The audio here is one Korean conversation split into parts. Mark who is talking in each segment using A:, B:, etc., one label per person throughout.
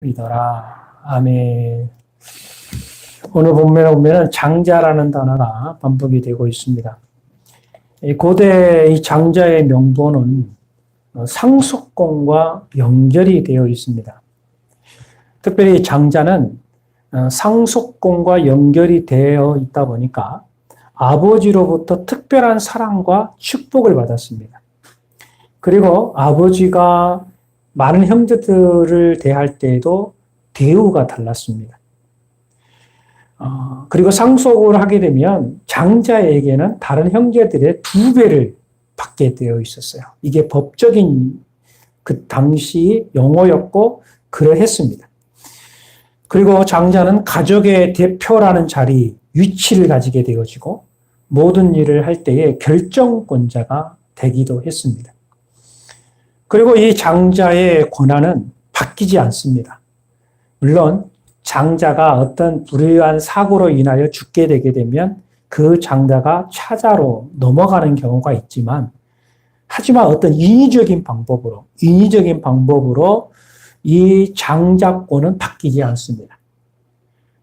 A: 이더라. 아멘. 오늘 본문에 보면 장자라는 단어가 반복이 되고 있습니다. 고대 이 장자의 명분은 상속권과 연결이 되어 있습니다. 특별히 장자는 상속권과 연결이 되어 있다 보니까 아버지로부터 특별한 사랑과 축복을 받았습니다. 그리고 아버지가 많은 형제들을 대할 때에도 대우가 달랐습니다. 그리고 상속을 하게 되면 장자에게는 다른 형제들의 2배를 받게 되어 있었어요. 이게 법적인 그 당시 용어였고 그러했습니다. 그리고 장자는 가족의 대표라는 자리, 위치를 가지게 되어지고 모든 일을 할 때에 결정권자가 되기도 했습니다. 그리고 이 장자의 권한은 바뀌지 않습니다. 물론 장자가 어떤 불의한 사고로 인하여 죽게 되게 되면 그 장자가 차자로 넘어가는 경우가 있지만, 하지만 어떤 인위적인 방법으로 이 장자권은 바뀌지 않습니다.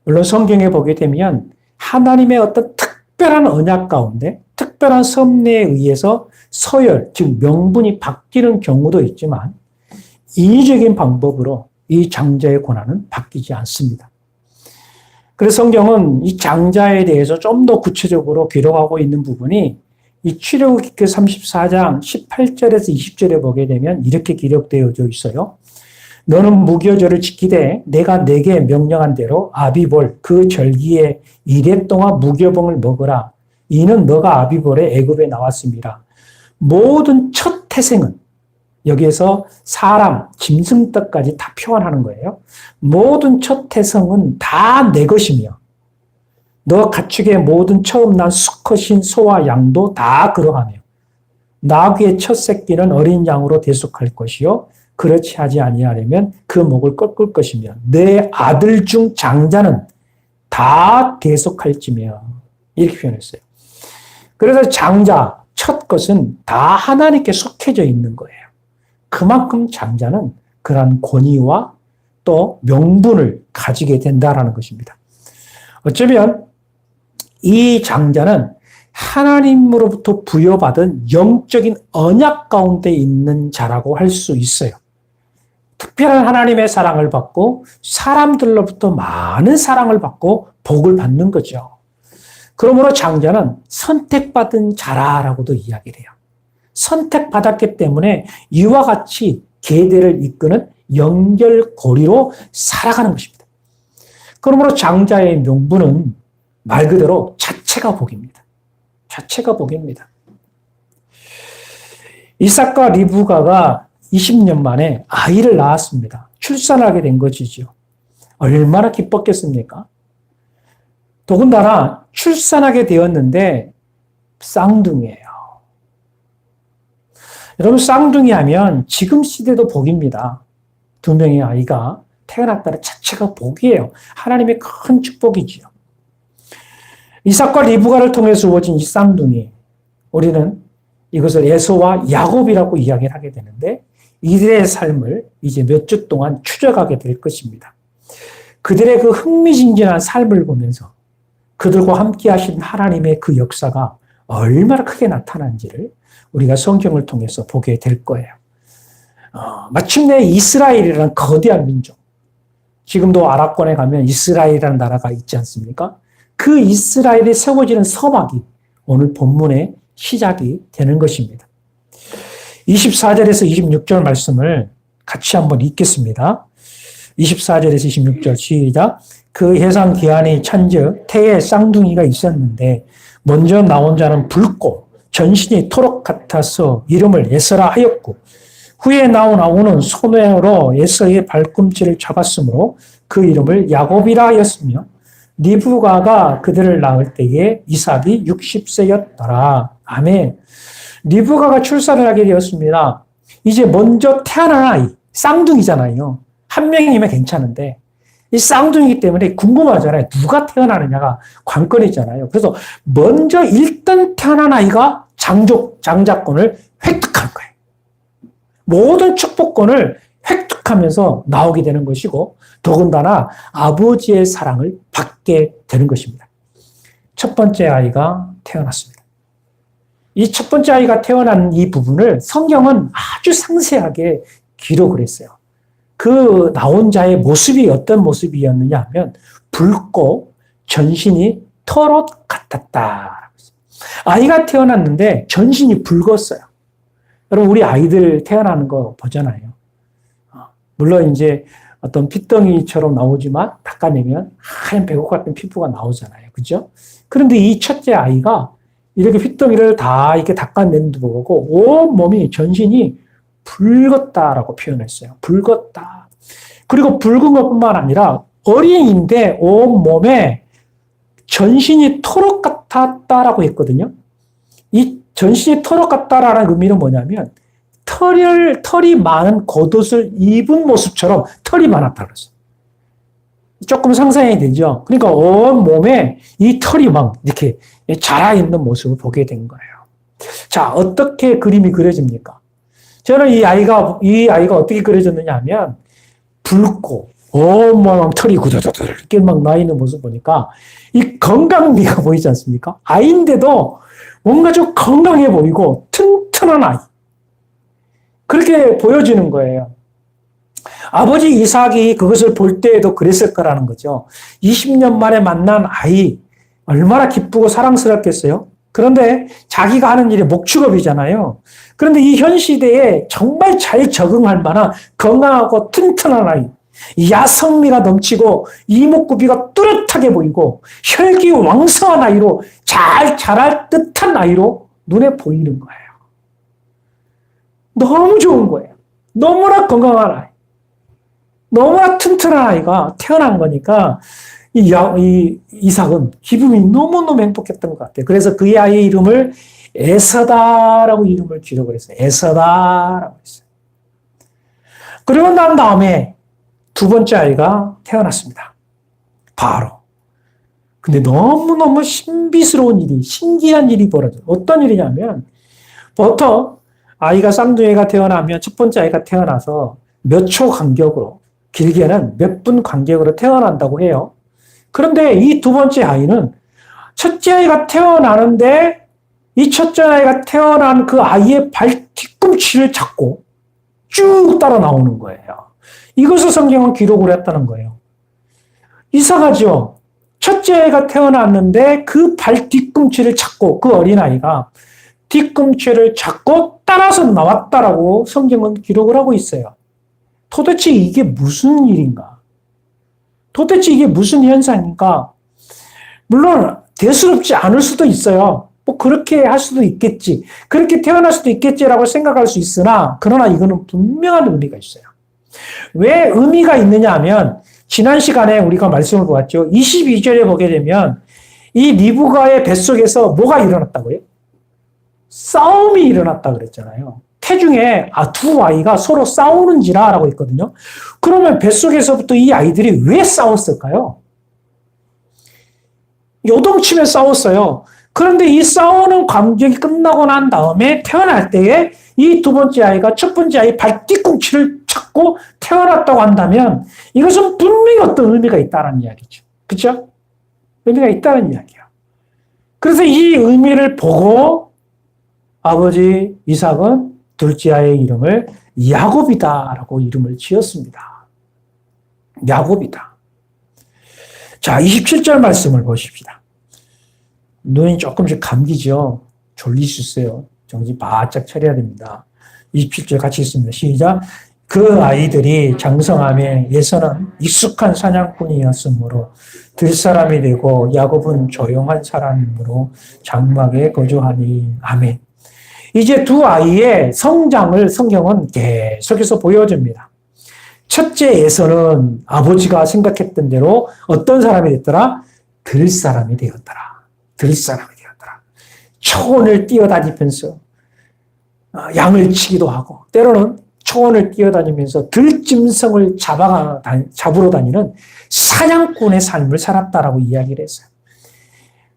A: 물론 성경에 보게 되면 하나님의 어떤 특별한 언약 가운데 특별한 섭리에 의해서 서열, 즉 명분이 바뀌는 경우도 있지만 인위적인 방법으로 이 장자의 권한은 바뀌지 않습니다. 그래서 성경은 이 장자에 대해서 좀 더 구체적으로 기록하고 있는 부분이 이 출애굽기 34장 18절에서 20절에 보게 되면 이렇게 기록되어져 있어요. 너는 무교절을 지키되 내가 내게 명령한 대로 아비볼 그 절기에 이래 동안 무교봉을 먹으라. 이는 너가 아비볼에 애굽에 나왔습니다. 모든 첫 태생은, 여기에서 사람, 짐승떡까지 다 표현하는 거예요. 모든 첫 태생은 다 내 것이며 너 가축의 모든 처음 난 수컷인 소와 양도 다 그러하며 나귀의 첫 새끼는 어린 양으로 대속할 것이요 그렇지 하지 아니하려면 그 목을 꺾을 것이며 내 아들 중 장자는 다 대속할지며 이렇게 표현했어요. 그래서 장자, 첫 것은 다 하나님께 속해져 있는 거예요. 그만큼 장자는 그러한 권위와 또 명분을 가지게 된다는 것입니다. 어쩌면 이 장자는 하나님으로부터 부여받은 영적인 언약 가운데 있는 자라고 할 수 있어요. 특별한 하나님의 사랑을 받고 사람들로부터 많은 사랑을 받고 복을 받는 거죠. 그러므로 장자는 선택받은 자라라고도 이야기를 해요. 선택받았기 때문에 이와 같이 계대를 이끄는 연결고리로 살아가는 것입니다. 그러므로 장자의 명분은 말 그대로 자체가 복입니다. 자체가 복입니다. 이삭과 리브가가 20년 만에 아이를 낳았습니다. 출산하게 된 것이죠. 얼마나 기뻤겠습니까? 더군다나 출산하게 되었는데 쌍둥이에요. 여러분, 쌍둥이 하면 지금 시대도 복입니다. 2명의 아이가 태어났다는 자체가 복이에요. 하나님의 큰 축복이지요. 이삭과 리브가를 통해서 주어진 이 쌍둥이, 우리는 이것을 에서와 야곱이라고 이야기를 하게 되는데 이들의 삶을 이제 몇 주 동안 추적하게 될 것입니다. 그들의 그 흥미진진한 삶을 보면서 그들과 함께 하신 하나님의 그 역사가 얼마나 크게 나타난지를 우리가 성경을 통해서 보게 될 거예요. 마침내 이스라엘이라는 거대한 민족, 지금도 아랍권에 가면 이스라엘이라는 나라가 있지 않습니까? 그 이스라엘에 세워지는 서막이 오늘 본문의 시작이 되는 것입니다. 24절에서 26절 말씀을 같이 한번 읽겠습니다. 24절에서 26절 시작. 그 해상 기한이 찬즉 태에 쌍둥이가 있었는데 먼저 나온 자는 붉고 전신이 토록 같아서 이름을 에서라 하였고 후에 나온 아우는 손으로 에서의 발꿈치를 잡았으므로 그 이름을 야곱이라 하였으며 리브가가 그들을 낳을 때에 이삭이 60세였더라. 아멘. 리브가가 출산을 하게 되었습니다. 이제 먼저 태어난 아이, 쌍둥이잖아요. 한 명이면 괜찮은데 이 쌍둥이기 때문에 궁금하잖아요. 누가 태어나느냐가 관건이잖아요. 그래서 먼저 일단 태어난 아이가 장자권을 획득하는 거예요. 모든 축복권을 획득하면서 나오게 되는 것이고 더군다나 아버지의 사랑을 받게 되는 것입니다. 첫 번째 아이가 태어났습니다. 이 첫 번째 아이가 태어난 이 부분을 성경은 아주 상세하게 기록을 했어요. 그 나온 자의 모습이 어떤 모습이었느냐 하면 붉고 전신이 털옷 같았다. 아이가 태어났는데 전신이 붉었어요. 여러분 우리 아이들 태어나는 거 보잖아요. 물론 이제 어떤 핏덩이처럼 나오지만 닦아내면 하얀 백옥 같은 피부가 나오잖아요. 그죠? 그런데 이 첫째 아이가 이렇게 핏덩이를 다 이렇게 닦아낸도 보고 온 몸이 전신이 붉었다라고 표현했어요. 붉었다. 그리고 붉은 것뿐만 아니라 어린이인데 온 몸에 전신이 털옷 같았다라고 했거든요. 이 전신이 털옷 같다라는 의미는 뭐냐면 털이 많은 겉옷을 입은 모습처럼 털이 많았다고 그랬어요. 조금 상상이 되죠. 그러니까 온 몸에 이 털이 막 이렇게 자라있는 모습을 보게 된 거예요. 자, 어떻게 그림이 그려집니까? 저는 이 아이가 어떻게 그려졌느냐 하면 붉고 온몸 털이 구두두두 이렇게 막 나 있는 모습 보니까 이 건강미가 보이지 않습니까? 아이인데도 뭔가 좀 건강해 보이고 튼튼한 아이. 그렇게 보여지는 거예요. 아버지 이삭이 그것을 볼 때에도 그랬을 거라는 거죠. 20년 만에 만난 아이, 얼마나 기쁘고 사랑스럽겠어요? 그런데 자기가 하는 일이 목축업이잖아요. 그런데 이 현 시대에 정말 잘 적응할 만한 건강하고 튼튼한 아이, 야성미가 넘치고 이목구비가 뚜렷하게 보이고 혈기 왕성한 아이로 잘 자랄 듯한 아이로 눈에 보이는 거예요. 너무 좋은 거예요. 너무나 건강한 아이. 너무나 튼튼한 아이가 태어난 거니까 이삭은 기분이 너무너무 행복했던 것 같아요. 그래서 그 아이의 이름을 에서다라고 이름을 기록을 했어요. 에서다라고 했어요. 그리고 난 다음에 두 번째 아이가 태어났습니다. 바로. 근데 너무너무 신비스러운 일이, 신기한 일이 벌어져요. 어떤 일이냐면 보통 아이가 쌍둥이가 태어나면 첫 번째 아이가 태어나서 몇 초 간격으로 길게는 몇 분 간격으로 태어난다고 해요. 그런데 이 두 번째 아이는 첫째 아이가 태어나는데 이 첫째 아이가 태어난 그 아이의 발 뒤꿈치를 잡고 쭉 따라 나오는 거예요. 이것을 성경은 기록을 했다는 거예요. 이상하죠? 첫째 아이가 태어났는데 그 발 뒤꿈치를 잡고 그 어린아이가 뒤꿈치를 잡고 따라서 나왔다라고 성경은 기록을 하고 있어요. 도대체 이게 무슨 일인가? 도대체 이게 무슨 현상인가? 물론 대수롭지 않을 수도 있어요. 뭐 그렇게 할 수도 있겠지. 그렇게 태어날 수도 있겠지라고 생각할 수 있으나 그러나 이거는 분명한 의미가 있어요. 왜 의미가 있느냐 하면 지난 시간에 우리가 말씀을 보았죠. 22절에 보게 되면 이 리브가의 뱃속에서 뭐가 일어났다고요? 싸움이 일어났다 그랬잖아요. 태중에 두 아이가 서로 싸우는지라라고 했거든요. 그러면 뱃속에서부터 이 아이들이 왜 싸웠을까요? 요동치며 싸웠어요. 그런데 이 싸우는 감정이 끝나고 난 다음에 태어날 때에 이 두 번째 아이가 첫 번째 아이 발 뒤꿈치를 잡고 태어났다고 한다면 이것은 분명히 어떤 의미가 있다는 이야기죠. 그렇죠? 의미가 있다는 이야기야. 그래서 이 의미를 보고 아버지 이삭은 둘째 아이의 이름을 야곱이다라고 이름을 지었습니다. 야곱이다. 자, 27절 말씀을 보십시다. 눈이 조금씩 감기죠. 졸릴 수 있어요. 정신 바짝 차려야 됩니다. 27절 같이 읽습니다. 시작. 그 아이들이 장성함에 에서는 익숙한 사냥꾼이었으므로 들사람이 되고 야곱은 조용한 사람이므로 장막에 거주하니. 아멘. 이제 두 아이의 성장을 성경은 계속해서 보여줍니다. 첫째 에서는 아버지가 생각했던 대로 어떤 사람이 됐더라? 들사람이 되었더라. 들사람이 되었더라. 초원을 뛰어다니면서 양을 치기도 하고 때로는 초원을 뛰어다니면서 들짐승을 잡으러 다니는 사냥꾼의 삶을 살았다라고 이야기를 했어요.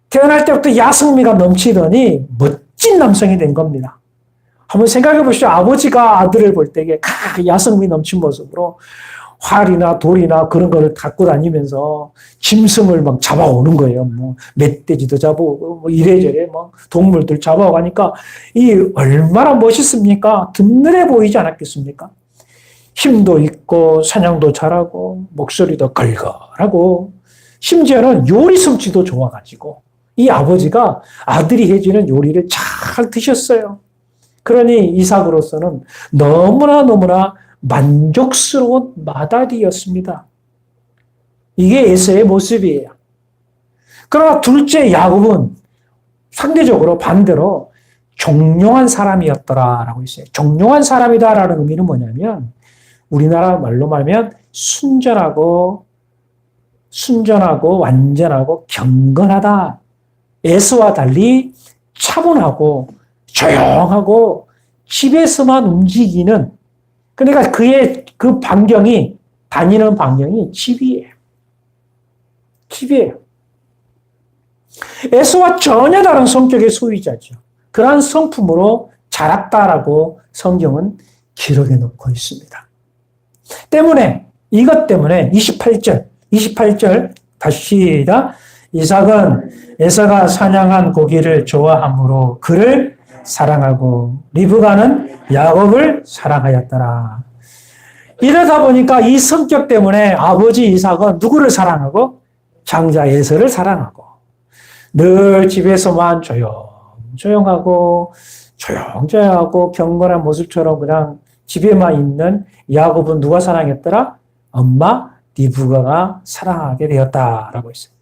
A: 태어날 때부터 야성미가 넘치더니 멋진 남성이 된 겁니다. 한번 생각해 보시죠. 아버지가 아들을 볼 때에 야성미 넘친 모습으로 활이나 돌이나 그런 거를 갖고 다니면서 짐승을 막 잡아오는 거예요. 뭐 멧돼지도 잡아오고 뭐 이래저래 뭐 동물들 잡아가니까 이 얼마나 멋있습니까? 든든해 보이지 않았겠습니까? 힘도 있고 사냥도 잘하고 목소리도 걸걸하고 심지어는 요리 솜씨도 좋아가지고 이 아버지가 아들이 해주는 요리를 잘 드셨어요. 그러니 이삭으로서는 너무나 만족스러운 맏아들이었습니다. 이게 에서의 모습이에요. 그러나 둘째 야곱은 상대적으로 반대로 종용한 사람이었더라라고 있어요. 종용한 사람이다라는 의미는 뭐냐면 우리나라 말로 말하면 순전하고 완전하고 경건하다. 에서와 달리 차분하고 조용하고 집에서만 움직이는, 그러니까 그의 그 반경이, 다니는 반경이 집이에요. 에서와 전혀 다른 성격의 소유자죠. 그러한 성품으로 자랐다라고 성경은 기록해 놓고 있습니다. 이것 때문에 28절 다시 시작. 이삭은 에서가 사냥한 고기를 좋아하므로 그를 사랑하고 리브가는 야곱을 사랑하였더라. 이러다 보니까 이 성격 때문에 아버지 이삭은 누구를 사랑하고? 장자 에서를 사랑하고 늘 집에서만 조용하고 경건한 모습처럼 그냥 집에만 있는 야곱은 누가 사랑했더라? 엄마 리브가가 사랑하게 되었다라고 했어요.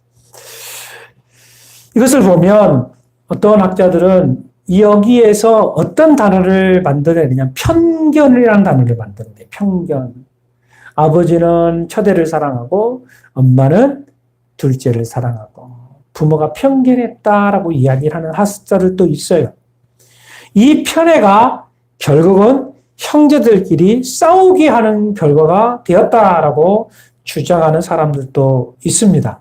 A: 이것을 보면 어떤 학자들은 여기에서 어떤 단어를 만들어내느냐, 편견이라는 단어를 만드는데, 편견. 아버지는 첫애를 사랑하고 엄마는 둘째를 사랑하고 부모가 편견했다라고 이야기를 하는 학자들도 있어요. 이 편애가 결국은 형제들끼리 싸우게 하는 결과가 되었다라고 주장하는 사람들도 있습니다.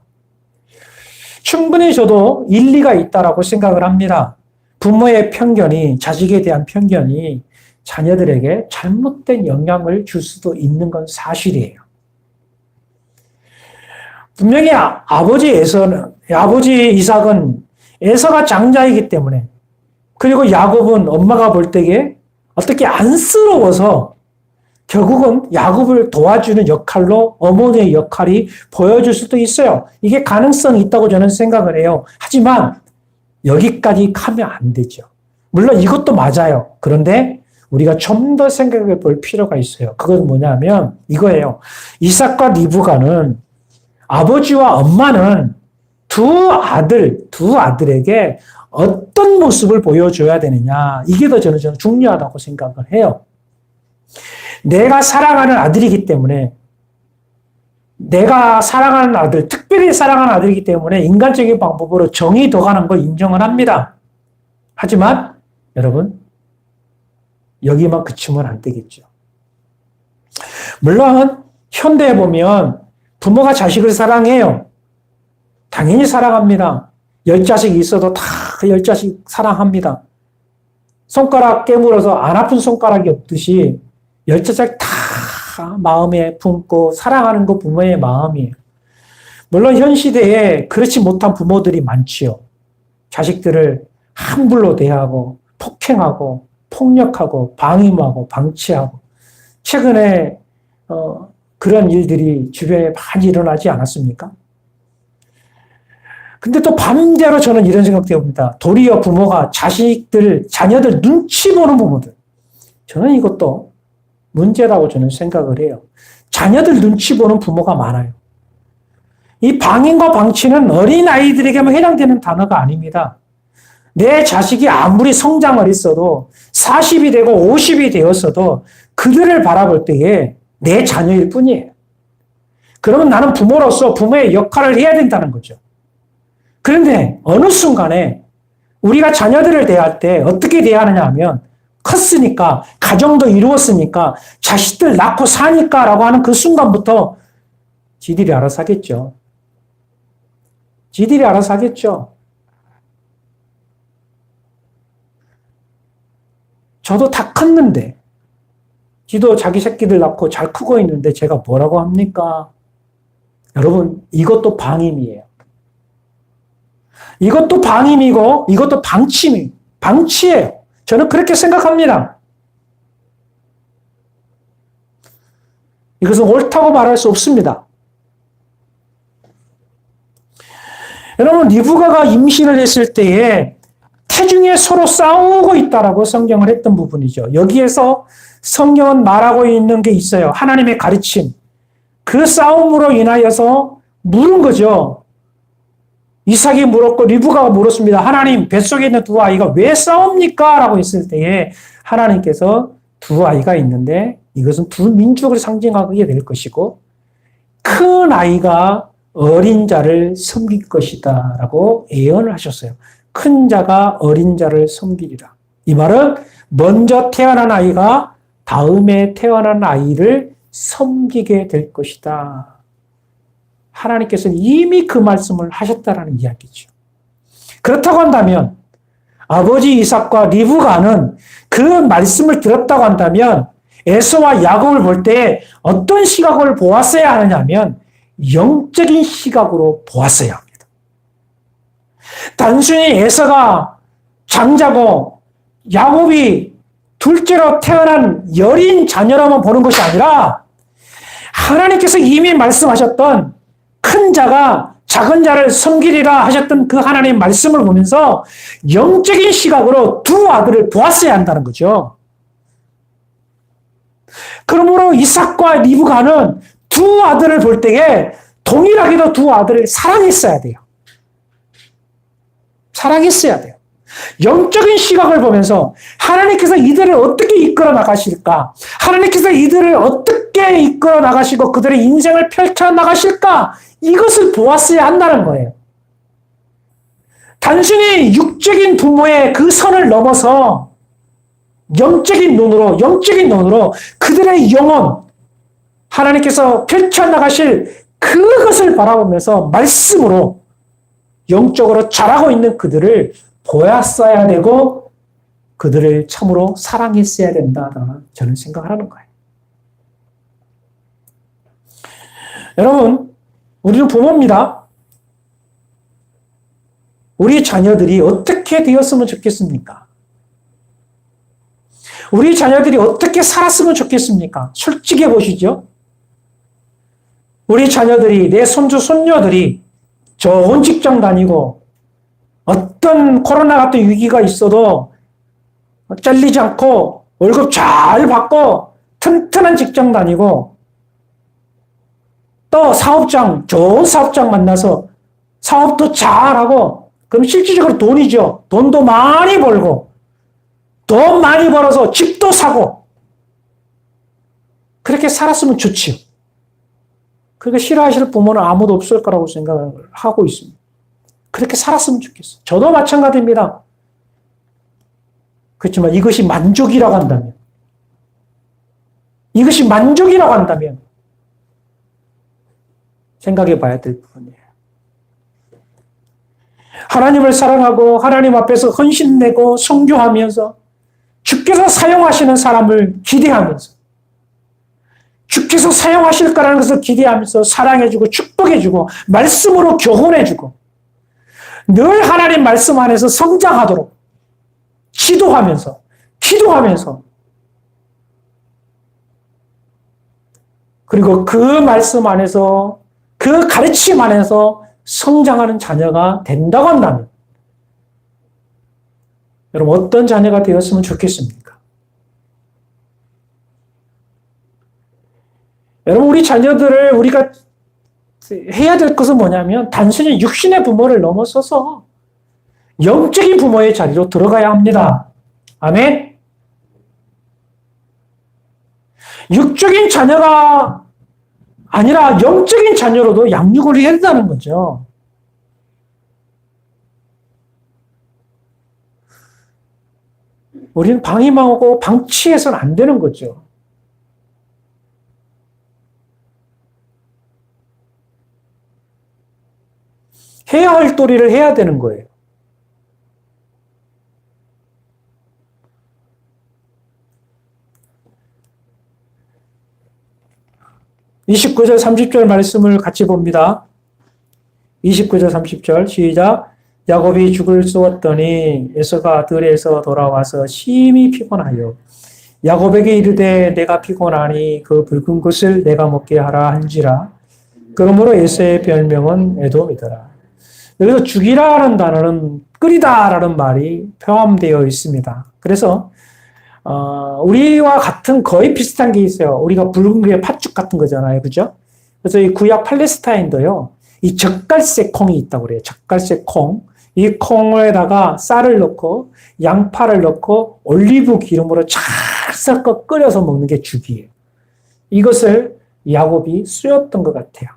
A: 충분히 저도 일리가 있다라고 생각을 합니다. 부모의 편견이, 자식에 대한 편견이 자녀들에게 잘못된 영향을 줄 수도 있는 건 사실이에요. 분명히 아버지 이삭은 에서가 장자이기 때문에, 그리고 야곱은 엄마가 볼 때에 어떻게 안쓰러워서 결국은 야곱을 도와주는 역할로 어머니의 역할이 보여줄 수도 있어요. 이게 가능성이 있다고 저는 생각을 해요. 하지만 여기까지 가면 안 되죠. 물론 이것도 맞아요. 그런데 우리가 좀 더 생각해 볼 필요가 있어요. 그건 뭐냐면 이거예요. 이삭과 리브가는 아버지와 엄마는 두 아들에게 어떤 모습을 보여줘야 되느냐. 이게 더 저는 중요하다고 생각을 해요. 내가 사랑하는 아들이기 때문에, 내가 사랑하는 아들, 특별히 사랑하는 아들이기 때문에 인간적인 방법으로 정이 더가는 걸 인정을 합니다. 하지만 여러분, 여기만 그치면 안 되겠죠. 물론 현대에 보면 부모가 자식을 사랑해요. 당연히 사랑합니다. 10자식이 있어도 다 10자식 사랑합니다. 손가락 깨물어서 안 아픈 손가락이 없듯이 10자식 다 마음에 품고 사랑하는 거 부모의 마음이에요. 물론 현 시대에 그렇지 못한 부모들이 많지요. 자식들을 함부로 대하고 폭행하고 폭력하고 방임하고 방치하고, 최근에 그런 일들이 주변에 많이 일어나지 않았습니까? 근데 또 반대로 저는 이런 생각도 해봅니다. 도리어 부모가 자녀들 눈치 보는 부모들. 저는 이것도 문제라고 저는 생각을 해요. 자녀들 눈치 보는 부모가 많아요. 이 방임과 방치는 어린아이들에게만 해당되는 단어가 아닙니다. 내 자식이 아무리 성장을 했어도 40이 되고 50이 되었어도 그들을 바라볼 때에 내 자녀일 뿐이에요. 그러면 나는 부모로서 부모의 역할을 해야 된다는 거죠. 그런데 어느 순간에 우리가 자녀들을 대할 때 어떻게 대하느냐 하면, 컸으니까, 가정도 이루었으니까, 자식들 낳고 사니까 라고 하는 그 순간부터 지들이 알아서 하겠죠. 지들이 알아서 하겠죠. 저도 다 컸는데, 지도 자기 새끼들 낳고 잘 크고 있는데 제가 뭐라고 합니까? 여러분, 이것도 방임이에요. 이것도 방임이고, 이것도 방치예요. 저는 그렇게 생각합니다. 이것은 옳다고 말할 수 없습니다. 여러분, 리브가가 임신을 했을 때에 태중에 서로 싸우고 있다라고 성경을 했던 부분이죠. 여기에서 성경은 말하고 있는 게 있어요. 하나님의 가르침. 그 싸움으로 인하여서 물은 거죠. 이삭이 물었고 리브가가 물었습니다. 하나님, 뱃속에 있는 두 아이가 왜 싸웁니까? 라고 했을 때에 하나님께서 두 아이가 있는데 이것은 두 민족을 상징하게 될 것이고 큰 아이가 어린 자를 섬길 것이다 라고 예언을 하셨어요. 큰 자가 어린 자를 섬기리라. 이 말은 먼저 태어난 아이가 다음에 태어난 아이를 섬기게 될 것이다. 하나님께서는 이미 그 말씀을 하셨다라는 이야기죠. 그렇다고 한다면 아버지 이삭과 리브가는 그 말씀을 들었다고 한다면 에서와 야곱을 볼 때 어떤 시각을 보았어야 하느냐면 영적인 시각으로 보았어야 합니다. 단순히 에서가 장자고 야곱이 둘째로 태어난 여린 자녀로만 보는 것이 아니라 하나님께서 이미 말씀하셨던 큰 자가 작은 자를 섬기리라 하셨던 그 하나님의 말씀을 보면서 영적인 시각으로 두 아들을 보았어야 한다는 거죠. 그러므로 이삭과 리브가는 두 아들을 볼 때에 동일하게도 두 아들을 사랑했어야 돼요. 사랑했어야 돼요. 영적인 시각을 보면서 하나님께서 이들을 어떻게 이끌어 나가실까? 하나님께서 이들을 어떻게 이끌어 나가시고 그들의 인생을 펼쳐 나가실까? 이것을 보았어야 한다는 거예요. 단순히 육적인 부모의 그 선을 넘어서 영적인 눈으로 그들의 영혼, 하나님께서 펼쳐나가실 그것을 바라보면서 말씀으로 영적으로 자라고 있는 그들을 보았어야 되고 그들을 참으로 사랑했어야 된다라는 저는 생각을 하는 거예요. 여러분, 우리는 부모입니다. 우리 자녀들이 어떻게 되었으면 좋겠습니까? 우리 자녀들이 어떻게 살았으면 좋겠습니까? 솔직히 보시죠. 우리 자녀들이, 내 손주, 손녀들이 좋은 직장 다니고 어떤 코로나 같은 위기가 있어도 잘리지 않고 월급 잘 받고 튼튼한 직장 다니고 또 좋은 사업장 만나서 사업도 잘하고 그럼 실질적으로 돈이죠. 돈도 많이 벌고 돈 많이 벌어서 집도 사고 그렇게 살았으면 좋지요. 그렇게 싫어하실 부모는 아무도 없을 거라고 생각을 하고 있습니다. 그렇게 살았으면 좋겠어요. 저도 마찬가지입니다. 그렇지만 이것이 만족이라고 한다면 생각해 봐야 될 부분이에요. 하나님을 사랑하고 하나님 앞에서 헌신내고 선교하면서 주께서 사용하시는 사람을 기대하면서 주께서 사용하실 거라는 것을 기대하면서 사랑해주고 축복해주고 말씀으로 교훈해주고 늘 하나님 말씀 안에서 성장하도록 기도하면서 그리고 그 말씀 안에서 그 가르침 안에서 성장하는 자녀가 된다고 한다면 여러분 어떤 자녀가 되었으면 좋겠습니까? 여러분 우리 자녀들을 우리가 해야 될 것은 뭐냐면 단순히 육신의 부모를 넘어서서 영적인 부모의 자리로 들어가야 합니다. 아멘? 육적인 자녀가 아니라 영적인 자녀로도 양육을 해야 된다는 거죠. 우리는 방임하고 방치해서는 안 되는 거죠. 해야 할 도리를 해야 되는 거예요. 29절 30절 말씀을 같이 봅니다. 29절 30절 시작. 야곱이 죽을 쏘았더니 에서가 들에서 돌아와서 심히 피곤하여 야곱에게 이르되 내가 피곤하니 그 붉은 것을 내가 먹게 하라 한지라. 그러므로 에서의 별명은 에돔이더라. 여기서 죽이라는 단어는 끓이다라는 말이 포함되어 있습니다. 그래서 우리와 같은 거의 비슷한 게 있어요. 우리가 붉은 게 팥죽 같은 거잖아요. 그죠? 그래서 이 구약 팔레스타인도요. 이 젓갈색 콩이 있다고 그래요. 젓갈색 콩. 이 콩에다가 쌀을 넣고 양파를 넣고 올리브 기름으로 잘 섞어 끓여서 먹는 게 죽이에요. 이것을 야곱이 쓰였던 것 같아요.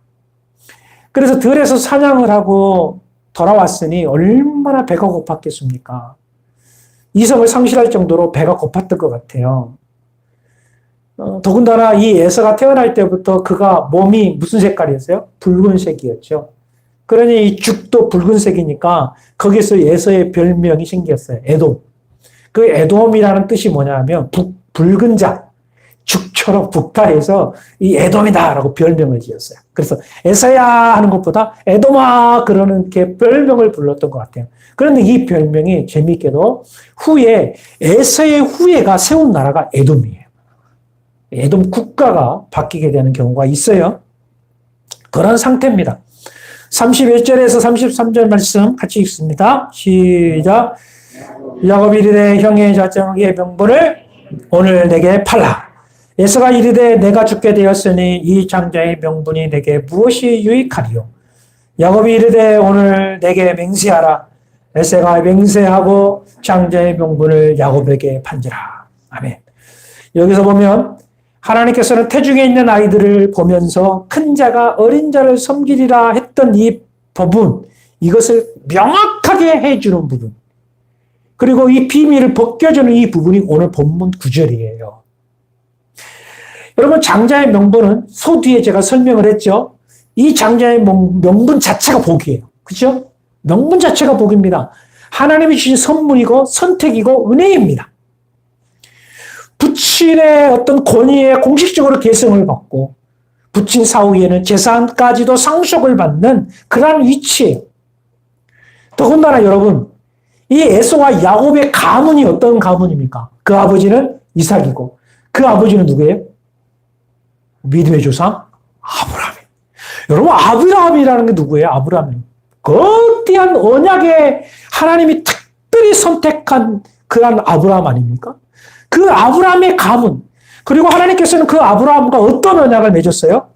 A: 그래서 들에서 사냥을 하고 돌아왔으니 얼마나 배가 고팠겠습니까? 이성을 상실할 정도로 배가 고팠던 것 같아요. 더군다나 이 에서가 태어날 때부터 그가 몸이 무슨 색깔이었어요? 붉은색이었죠. 그러니 이 죽도 붉은색이니까 거기서 에서의 별명이 생겼어요. 에돔. 그 에돔이라는 뜻이 뭐냐면 붉은 자, 죽처럼 북다해서 이 에돔이다라고 별명을 지었어요. 그래서 에서야 하는 것보다 에돔아 그러는 게 별명을 불렀던 것 같아요. 그런데 이 별명이 재미있게도 후에 에서의 후예가 세운 나라가 에돔이에요. 에돔 국가가 바뀌게 되는 경우가 있어요. 그런 상태입니다. 31절에서 33절 말씀 같이 읽습니다. 시작. 야곱이 이르되 형의 자정의 명분을 오늘 내게 팔라. 에서가 이르되 내가 죽게 되었으니 이 장자의 명분이 내게 무엇이 유익하리요. 야곱이 이르되 오늘 내게 맹세하라. 에서가 맹세하고 장자의 명분을 야곱에게 판지라. 아멘. 여기서 보면 하나님께서는 태중에 있는 아이들을 보면서 큰 자가 어린 자를 섬기리라 했던 이 부분, 이것을 명확하게 해주는 부분, 그리고 이 비밀을 벗겨주는 이 부분이 오늘 본문 9절이에요. 여러분, 장자의 명분은 소 뒤에 제가 설명을 했죠. 이 장자의 명분 자체가 복이에요. 그렇죠? 명분 자체가 복입니다. 하나님이 주신 선물이고 선택이고 은혜입니다. 부친의 어떤 권위에 공식적으로 계승을 받고 부친 사후에는 재산까지도 상속을 받는 그러한 위치예요. 더군다나 여러분, 이 에서와 야곱의 가문이 어떤 가문입니까? 그 아버지는 이삭이고 그 아버지는 누구예요? 믿음의 조상 아브라함이에요. 여러분, 아브라함이라는 게 누구예요? 아브라함은 거대한 언약에 하나님이 특별히 선택한 그런 아브라함 아닙니까? 그 아브라함의 가문, 그리고 하나님께서는 그 아브라함과 어떤 언약을 맺었어요?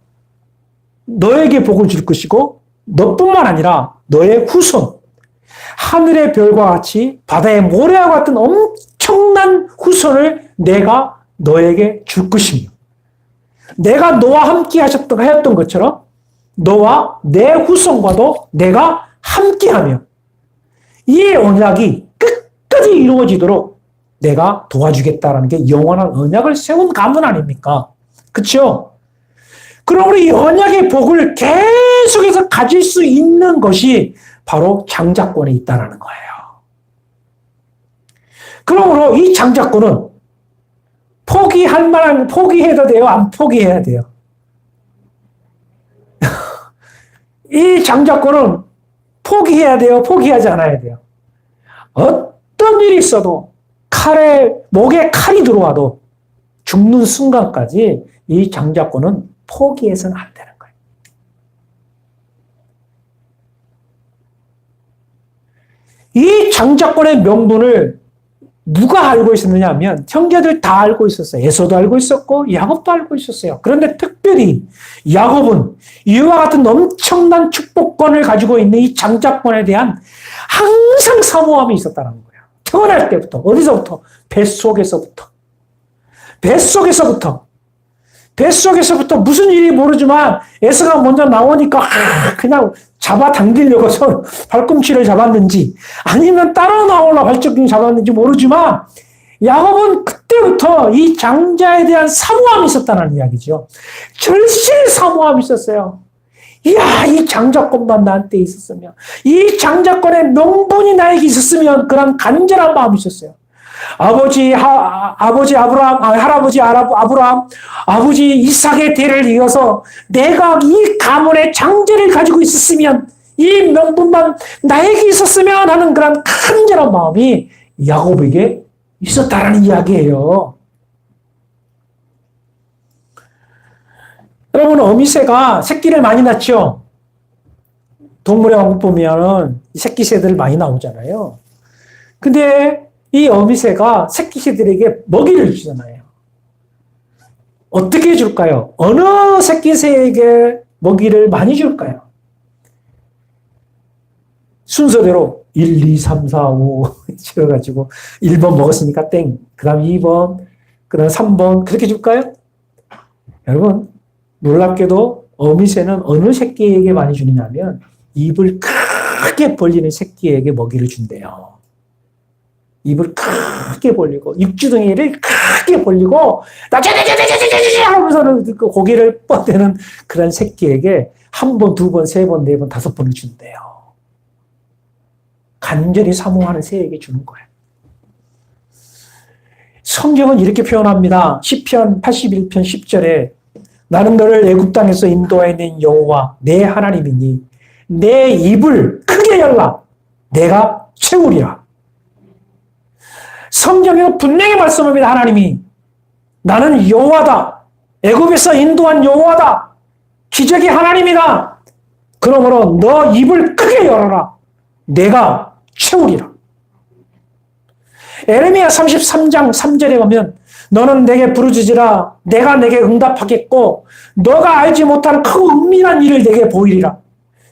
A: 너에게 복을 줄 것이고 너뿐만 아니라 너의 후손, 하늘의 별과 같이 바다의 모래와 같은 엄청난 후손을 내가 너에게 줄 것이며, 내가 너와 함께 하였던 것처럼 너와 내 후손과도 내가 함께하며 이 언약이 끝까지 이루어지도록 내가 도와주겠다라는 게 영원한 언약을 세운 가문 아닙니까? 그렇죠? 그러므로 이 언약의 복을 계속해서 가질 수 있는 것이 바로 장자권에 있다는 거예요. 그러므로 이 장자권은 포기할 만한, 포기해도 돼요? 안 포기해야 돼요? 이 장자권은 포기해야 돼요? 포기하지 않아야 돼요? 어떤 일이 있어도 목에 칼이 들어와도 죽는 순간까지 이 장자권은 포기해서는 안 되는 거예요. 이 장자권의 명분을 누가 알고 있었느냐 하면 형제들 다 알고 있었어요. 에서도 알고 있었고 야곱도 알고 있었어요. 그런데 특별히 야곱은 이와 같은 엄청난 축복권을 가지고 있는 이 장자권에 대한 항상 사모함이 있었다는 거예요. 태어날 때부터. 어디서부터? 뱃속에서부터 무슨 일이 모르지만 에서가 먼저 나오니까 그냥 잡아당기려고 발꿈치를 잡았는지 아니면 따라 나오려고 발전기를 잡았는지 모르지만 야곱은 그때부터 이 장자에 대한 사모함이 있었다는 이야기죠. 절실히 사모함이 있었어요. 이야, 이 장자권만 나한테 있었으면, 이 장자권의 명분이 나에게 있었으면 그런 간절한 마음이 있었어요. 아버지 아브라함, 할아버지 아브라함, 아버지 이삭의 대를 이어서 내가 이 가문의 장제를 가지고 있었으면, 이 명분만 나에게 있었으면 하는 그런 간절한 마음이 야곱에게 있었다라는 이야기예요. 여러분, 어미새가 새끼를 많이 낳죠? 동물의 왕국 보면은 새끼 새들 많이 나오잖아요. 근데 이 어미새가 새끼 새들에게 먹이를 주잖아요. 어떻게 줄까요? 어느 새끼 새에게 먹이를 많이 줄까요? 순서대로 1, 2, 3, 4, 5 채워가지고 1번 먹었으니까 땡. 그 다음 2번, 그 다음 3번 그렇게 줄까요? 여러분, 놀랍게도 어미새는 어느 새끼에게 많이 주느냐면 입을 크게 벌리는 새끼에게 먹이를 준대요. 입을 크게 벌리고 입주둥이를 크게 벌리고 하면서는 그 고개를 뻗대는 그런 새끼에게 한 번, 두 번, 세 번, 네 번, 다섯 번을 준대요. 간절히 사모하는 새에게 주는 거예요. 성경은 이렇게 표현합니다. 시편 81편 10절에 나는 너를 애굽 땅에서 인도하는 여호와 내 하나님이니 내 입을 크게 열라 내가 채우리라. 성경에 분명히 말씀합니다. 하나님이 나는 여호와다. 애굽에서 인도한 여호와다. 기적의 하나님이다. 그러므로 너 입을 크게 열어라. 내가 채우리라. 에레미야 33장 3절에 보면 너는 내게 부르짖으라. 내가 내게 응답하겠고 너가 알지 못하는 크고 은밀한 일을 내게 보이리라.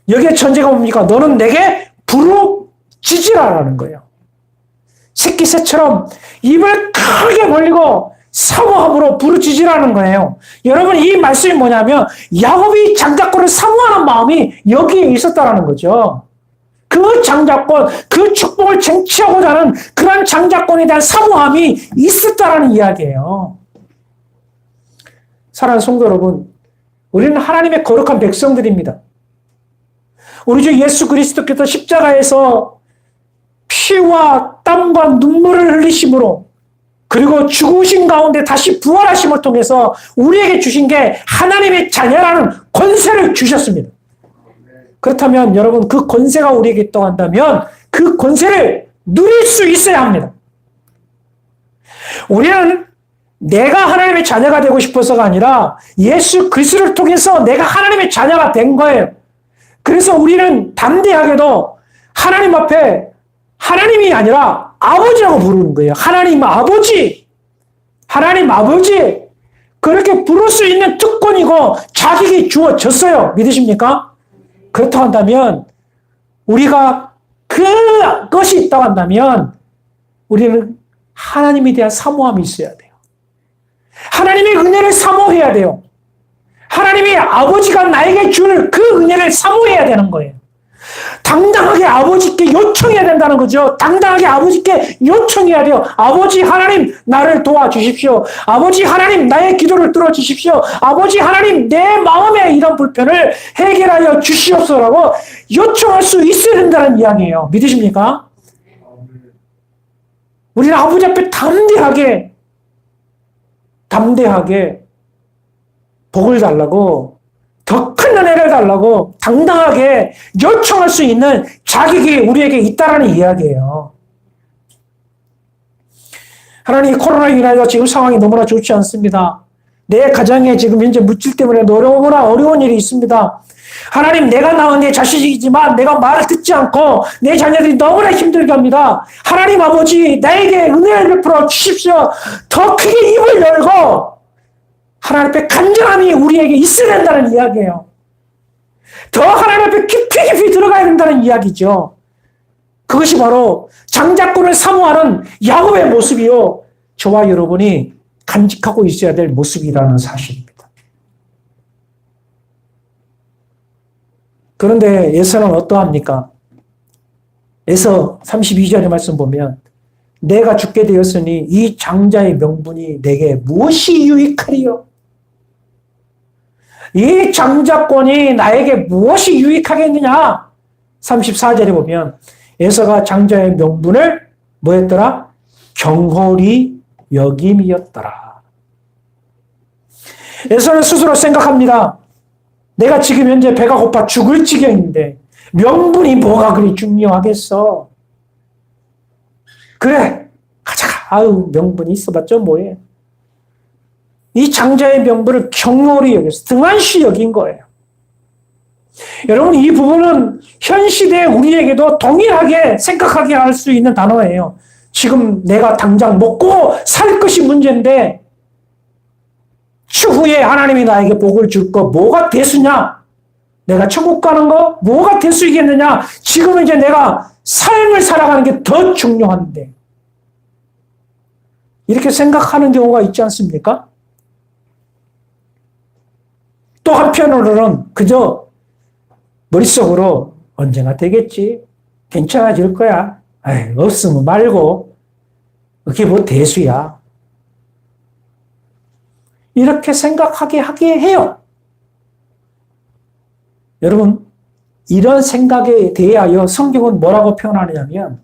A: 여기에 전제가 뭡니까? 너는 내게 부르짖으라라는 거예요. 새끼 새처럼 입을 크게 벌리고 사모함으로 부르짖으라는 거예요. 여러분, 이 말씀이 뭐냐면 야곱이 장자권을 사모하는 마음이 여기에 있었다는 거죠. 그 장자권, 그 축복을 쟁취하고자 하는 그런 장자권에 대한 사모함이 있었다는 이야기예요. 사랑하는 성도 여러분, 우리는 하나님의 거룩한 백성들입니다. 우리 주 예수 그리스도께서 십자가에서 피와 땀과 눈물을 흘리심으로 그리고 죽으신 가운데 다시 부활하심을 통해서 우리에게 주신 게 하나님의 자녀라는 권세를 주셨습니다. 그렇다면 여러분, 그 권세가 우리에게 있다고 한다면 그 권세를 누릴 수 있어야 합니다. 우리는 내가 하나님의 자녀가 되고 싶어서가 아니라 예수 그리스도를 통해서 내가 하나님의 자녀가 된 거예요. 그래서 우리는 담대하게도 하나님 앞에 하나님이 아니라 아버지라고 부르는 거예요. 하나님 아버지. 하나님 아버지. 그렇게 부를 수 있는 특권이고 자격이 주어졌어요. 믿으십니까? 그렇다고 한다면 우리가 그것이 있다고 한다면 우리는 하나님에 대한 사모함이 있어야 돼요. 하나님의 은혜를 사모해야 돼요. 하나님의 아버지가 나에게 줄 그 은혜를 사모해야 되는 거예요. 당당하게 아버지께 요청해야 된다는 거죠. 당당하게 아버지께 요청해야 돼요. 아버지 하나님 나를 도와주십시오. 아버지 하나님 나의 기도를 들어주십시오. 아버지 하나님 내 마음의 이런 불편을 해결하여 주시옵소서라고 요청할 수 있어야 된다는 이야기예요. 믿으십니까? 우리는 아버지 앞에 담대하게 복을 달라고 더 큰 은혜를 달라고 당당하게 요청할 수 있는 자격이 우리에게 있다라는 이야기예요. 하나님, 코로나로 인하여 지금 상황이 너무나 좋지 않습니다. 내 가정에 지금 현재 물질 때문에 너무나 어려운 일이 있습니다. 하나님, 내가 낳은 내 자식이지만 내가 말을 듣지 않고 내 자녀들이 너무나 힘들게 합니다. 하나님 아버지, 나에게 은혜를 베풀어 주십시오. 더 크게 입을 열고 하나님 앞에 간절함이 우리에게 있어야 된다는 이야기예요. 더 하나님 앞에 깊이 들어가야 된다는 이야기죠. 그것이 바로 장자권을 사모하는 야곱의 모습이요, 저와 여러분이 간직하고 있어야 될 모습이라는 사실입니다. 그런데 에서는 어떠합니까? 에서 32절의 말씀 보면 내가 죽게 되었으니 이 장자의 명분이 내게 무엇이 유익하리요? 이 장자권이 나에게 무엇이 유익하겠느냐? 34절에 보면 에서가 장자의 명분을 뭐 했더라? 경홀히 여김이었더라. 에서는 스스로 생각합니다. 내가 지금 현재 배가 고파 죽을 지경인데 명분이 뭐가 그리 중요하겠어. 그래, 가자. 아유, 명분이 있어봤자 뭐해. 이 장자의 명분을 경홀히 여겨서 등한시 여긴 거예요. 여러분, 이 부분은 현 시대의 우리에게도 동일하게 생각하게 할 수 있는 단어예요. 지금 내가 당장 먹고 살 것이 문제인데 추후에 하나님이 나에게 복을 줄 거 뭐가 대수냐? 내가 천국 가는 거 뭐가 대수이겠느냐? 지금 이제 내가 삶을 살아가는 게 더 중요한데 이렇게 생각하는 경우가 있지 않습니까? 또 한편으로는 그저 머릿속으로 언젠가 되겠지. 괜찮아질 거야. 에이, 없으면 말고. 그게 뭐 대수야. 이렇게 생각하게 하게 해요. 여러분, 이런 생각에 대하여 성경은 뭐라고 표현하느냐면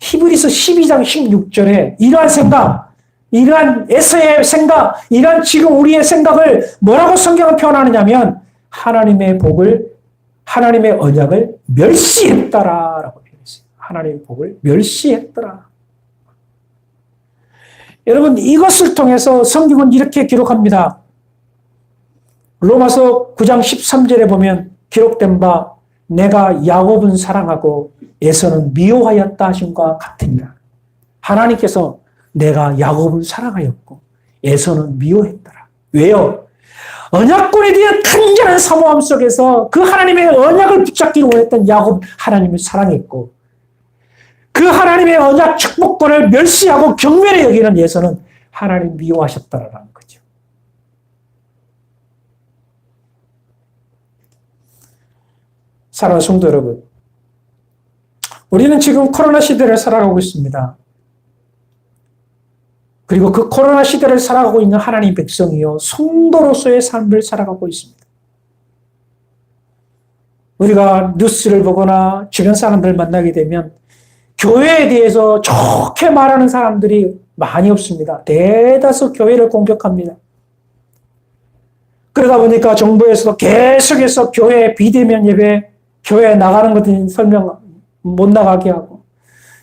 A: 히브리서 12장 16절에 이러한 생각, 이러한 에서의 생각, 이러한 지금 우리의 생각을 뭐라고 성경은 표현하느냐면 하나님의 복을, 하나님의 언약을 멸시했다라고 표현했어요. 하나님의 복을 멸시했더라. 여러분, 이것을 통해서 성경은 이렇게 기록합니다. 로마서 9장 13절에 보면 기록된 바 내가 야곱은 사랑하고 에서는 미워하였다 하심과 같으니라. 하나님께서 내가 야곱을 사랑하였고 에서는 미워했더라. 왜요? 언약권에 대한 간절한 사모함 속에서 그 하나님의 언약을 붙잡기로 원했던 야곱 하나님을 사랑했고 그 하나님의 언약 축복권을 멸시하고 경멸히 여기는 에서는 하나님 미워하셨다라는 거죠. 사랑하는 성도 여러분, 우리는 지금 코로나 시대를 살아가고 있습니다. 그리고 그 코로나 시대를 살아가고 있는 하나님 백성이요 성도로서의 삶을 살아가고 있습니다. 우리가 뉴스를 보거나 주변 사람들을 만나게 되면 교회에 대해서 좋게 말하는 사람들이 많이 없습니다. 대다수 교회를 공격합니다. 그러다 보니까 정부에서도 계속해서 교회 비대면 예배, 교회에 나가는 것들 설명 못 나가게 하고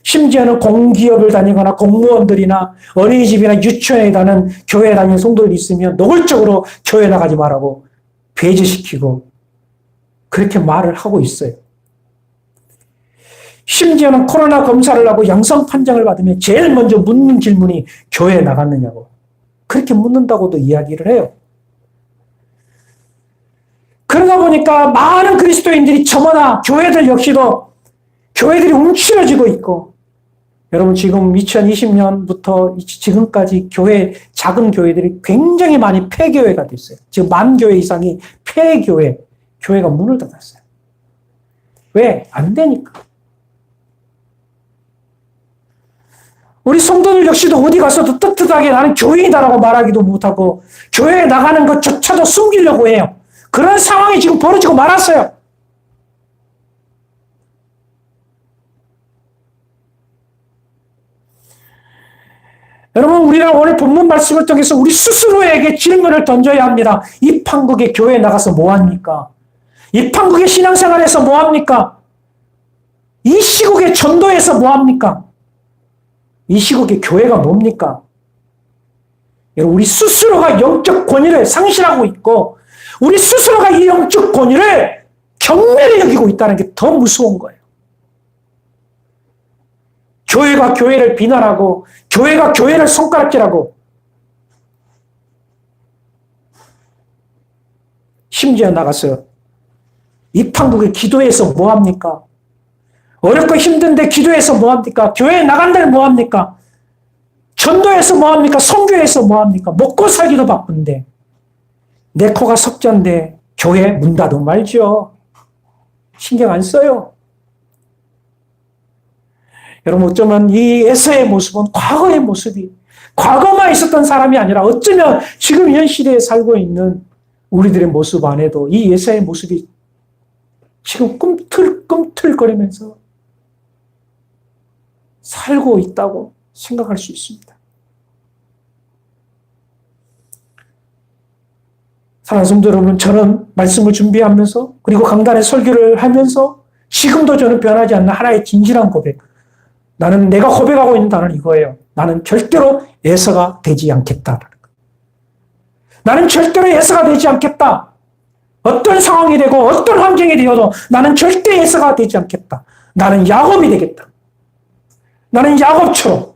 A: 심지어는 공기업을 다니거나 공무원들이나 어린이집이나 유치원에 다니는 교회에 다니는 성도들이 있으면 노골적으로 교회 나가지 말라고 배제시키고 그렇게 말을 하고 있어요. 심지어는 코로나 검사를 하고 양성 판정을 받으면 제일 먼저 묻는 질문이 교회에 나갔느냐고 그렇게 묻는다고도 이야기를 해요. 그러다 보니까 많은 그리스도인들이 저마다 교회들 역시도 교회들이 움츠러지고 있고 여러분 지금 2020년부터 지금까지 교회 작은 교회들이 굉장히 많이 폐교회가 됐어요. 지금 10,000교회 이상이 폐교회, 교회가 문을 닫았어요. 왜? 안 되니까. 우리 성도들 역시도 어디 가서도 떳떳하게 나는 교인이다라고 말하기도 못하고 교회에 나가는 것조차도 숨기려고 해요. 그런 상황이 지금 벌어지고 말았어요. 여러분, 우리는 오늘 본문 말씀을 통해서 우리 스스로에게 질문을 던져야 합니다. 이 판국에 교회에 나가서 뭐합니까? 이 판국의 신앙생활에서 뭐합니까? 이 시국의 전도에서 뭐합니까? 이 시국의 교회가 뭡니까? 여러분, 우리 스스로가 영적 권위를 상실하고 있고 우리 스스로가 이 영적 권위를 경멸히 여기고 있다는 게 더 무서운 거예요. 교회가 교회를 비난하고 교회가 교회를 손가락질하고 심지어 나가서 이 판국의 기도에서 뭐합니까? 어렵고 힘든데 기도해서 뭐합니까? 교회에 나간다면 뭐합니까? 전도해서 뭐합니까? 선교해서 뭐합니까? 먹고 살기도 바쁜데 내 코가 석잔데 교회 문 닫으면 말죠. 신경 안 써요. 여러분 어쩌면 이 에서의 모습은 과거의 모습이 과거만 있었던 사람이 아니라 어쩌면 지금 현 시대에 살고 있는 우리들의 모습 안에도 이 에서의 모습이 지금 꿈틀꿈틀거리면서 살고 있다고 생각할 수 있습니다. 사랑하는 성도 여러분, 저는 말씀을 준비하면서 그리고 강단에 설교를 하면서 지금도 저는 변하지 않는 하나의 진실한 고백. 내가 고백하고 있는 단어는 이거예요. 나는 절대로 에서가 되지 않겠다. 나는 절대로 에서가 되지 않겠다. 어떤 상황이 되고 어떤 환경이 되어도 나는 절대 에서가 되지 않겠다. 나는 야곱이 되겠다. 나는 야곱처럼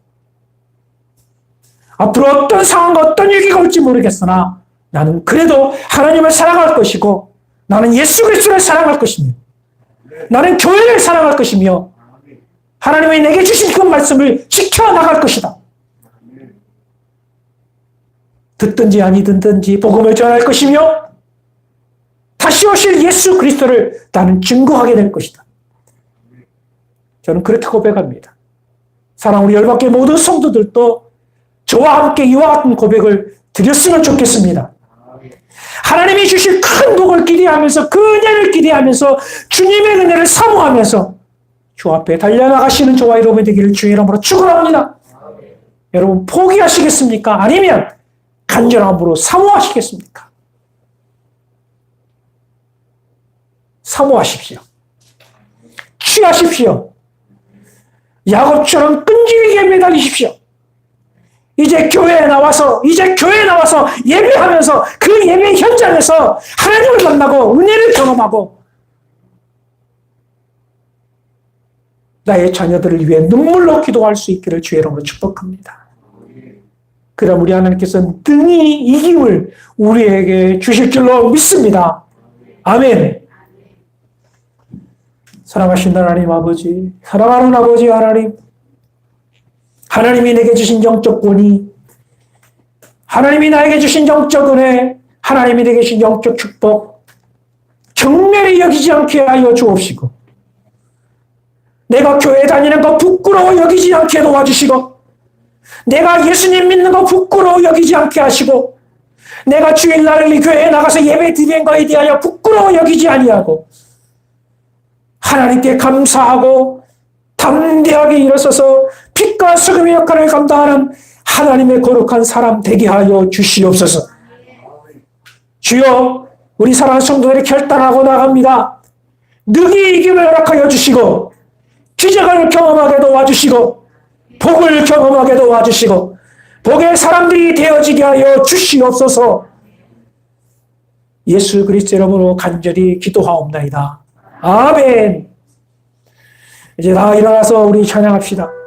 A: 앞으로 어떤 상황과 어떤 위기가 올지 모르겠으나 나는 그래도 하나님을 사랑할 것이고 나는 예수 그리스도를 사랑할 것이며 나는 교회를 사랑할 것이며 하나님이 내게 주신 그 말씀을 지켜나갈 것이다. 듣든지 아니 듣든지 복음을 전할 것이며 다시 오실 예수 그리스도를 나는 증거하게 될 것이다. 저는 그렇게 고백합니다. 사랑 우리 열받게 모든 성도들도 저와 함께 이와 같은 고백을 드렸으면 좋겠습니다. 하나님이 주실 큰 복을 기대하면서 그 은혜를 기대하면서 주님의 은혜를 사모하면서 주 앞에 달려나가시는 저와 여러분이 되기를 주의 이름으로 축원합니다. 여러분 포기하시겠습니까? 아니면 간절함으로 사모하시겠습니까? 사모하십시오. 취하십시오. 야곱처럼 끈질기게 매달리십시오. 이제 교회에 나와서 예배하면서 그 예배 현장에서 하나님을 만나고 은혜를 경험하고 나의 자녀들을 위해 눈물로 기도할 수 있기를 주의 이름으로 축복합니다. 그럼 우리 하나님께서 능히 이김을 우리에게 주실 줄로 믿습니다. 아멘. 사랑하신 하나님 아버지, 사랑하는 아버지 하나님, 하나님이 내게 주신 영적 권위, 하나님이 나에게 주신 영적 은혜, 하나님이 내게 주신 영적 축복, 경멸히 여기지 않게 하여 주옵시고, 내가 교회 다니는 거 부끄러워 여기지 않게 도와주시고, 내가 예수님 믿는 거 부끄러워 여기지 않게 하시고, 내가 주일날 교회에 나가서 예배 드리는 거에 대하여 부끄러워 여기지 아니하고, 하나님께 감사하고 담대하게 일어서서 빛과 소금의 역할을 감당하는 하나님의 거룩한 사람 되게 하여 주시옵소서. 주여, 우리 사랑하는 성도들이 결단하고 나갑니다. 능히 이김을 허락하여 주시고 기적을 경험하게 도와주시고 복을 경험하게 도와주시고 복의 사람들이 되어지게 하여 주시옵소서. 예수 그리스도 이름으로 간절히 기도하옵나이다. 아멘. 이제 다 일어나서 우리 찬양합시다.